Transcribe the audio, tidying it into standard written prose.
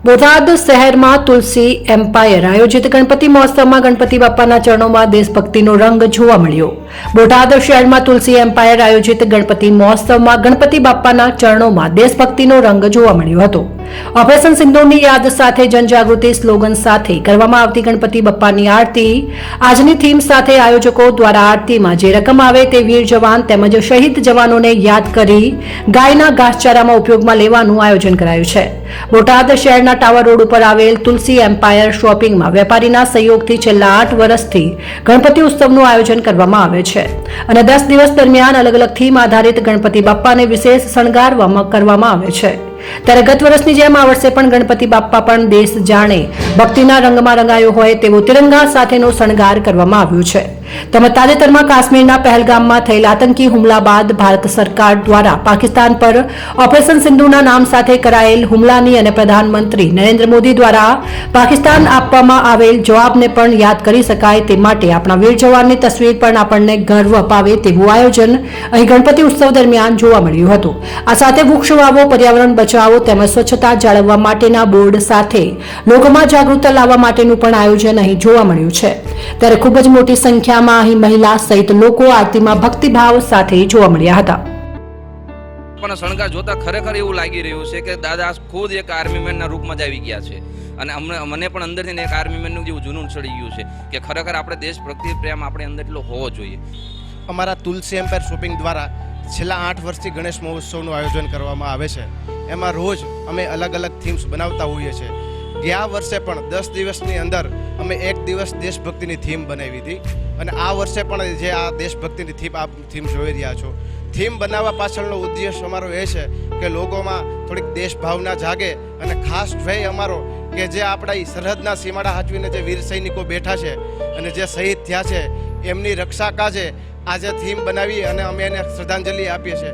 બોટાદ શહેરમાં તુલસી એમ્પાયર આયોજિત ગણપતિ મહોત્સવમાં ગણપતિ બાપ્પાના ચરણોમાં દેશભક્તિનો રંગ જોવા મળ્યો. બોટાદ શહેરમાં તુલસી એમ્પાયર આયોજિત ગણપતિ મહોત્સવમાં ગણપતિ બાપ્પાના ચરણોમાં દેશભક્તિનો રંગ જોવા મળ્યો હતો. ઓપરેશન સિંદૂરની યાદ સાથે જનજાગૃતિ સ્લોગન સાથે કરવામાં આવતી ગણપતિ બાપ્પાની આરતી. આજની થીમ સાથે આયોજકો દ્વારા આરતીમાં જે રકમ આવે તે વીર જવાન તેમજ શહીદ જવાનોને યાદ કરી ગાયના ઘાસચારામાં ઉપયોગમાં લેવાનું આયોજન કરાયું છે. બોટાદ શહેરના ટાવર રોડ ઉપર આવેલ તુલસી એમ્પાયર શોપિંગમાં વેપારીના સહયોગથી છેલ્લા 8 વર્ષથી ગણપતિ ઉત્સવનું આયોજન કરવામાં આવે છે અને 10 દિવસ દરમિયાન અલગ અલગ થીમ આધારિત ગણપતિ બાપ્પાને વિશેષ શણગારવામાં કરવામાં આવે છે. ત્યારે ગત વર્ષની જેમ આ વર્ષે પણ ગણપતિ બાપ્પા પણ દેશ જાણે ભક્તિના રંગમાં રંગાયો હોય તેવો તિરંગા સાથેનો શણગાર કરવામાં આવ્યો છે. તેમજ તાજેતરમાં કાશ્મીરના પહેલગામમાં થયેલા આતંકી હુમલા બાદ ભારત સરકાર દ્વારા પાકિસ્તાન પર ઓપરેશન સિંધુના નામ સાથે કરાયેલ હુમલાની અને પ્રધાનમંત્રી નરેન્દ્ર મોદી દ્વારા પાકિસ્તાન આપવામાં આવેલ જવાબને પણ યાદ કરી શકાય તે માટે આપણા વીર જવાનની તસવીર પણ આપણને ગર્વ અપાવે તેવું આયોજન અહીં ગણપતિ ઉત્સવ દરમિયાન જોવા મળ્યું હતું. આ સાથે વૃક્ષ વાવો, પર્યાવરણ બચાવો તેમજ સ્વચ્છતા જાળવવા માટેના બોર્ડ સાથે લોકોમાં જાગૃતતા લાવવા માટેનું પણ આયોજન અહીં જોવા મળ્યું છે. ત્યારે ખૂબ જ મોટી સંખ્યામાં અહીં મહિલા સહિત લોકો આરતીમાં ભક્તિભાવ સાથે જોવા મળ્યા હતા. પણ શણગાર જોતા ખરેખર એવું લાગી રહ્યું છે કે દાદા ખુદ એક આર્મીમેનના રૂપમાં જ આવી ગયા છે અને મને પણ અંદરથી એક આર્મીમેનનું જેવું જૂનૂન ચડી ગયું છે કે ખરેખર આપણે દેશભક્તિ પ્રેમ આપણે અંદર એટલો હોવો જોઈએ. અમારા તુલસી એમ્પાયર શોપિંગ દ્વારા છેલ્લા 8 વર્ષથી ગણેશ મહોત્સવનું આયોજન કરવામાં આવે છે. એમાં રોજ અમે અલગ અલગ થીમ્સ બનાવતા હોઈએ છીએ. ગયા વર્ષે પણ 10 દિવસની અંદર અમે એક દિવસ દેશભક્તિની થીમ બનાવી હતી અને આ વર્ષે પણ જે આ દેશભક્તિની થીમ જોઈ રહ્યા છો, થીમ બનાવવા પાછળનો ઉદ્દેશ અમારો એ છે કે લોકોમાં થોડીક દેશભાવના જાગે અને ખાસ ધ્યેય અમારો કે જે આપણા સરહદના સીમાડા હાચવીને જે વીર સૈનિકો બેઠા છે અને જે શહીદ થયા છે એમની રક્ષા કાજે આજે થીમ બનાવી અને અમે એને શ્રદ્ધાંજલિ આપીએ છીએ.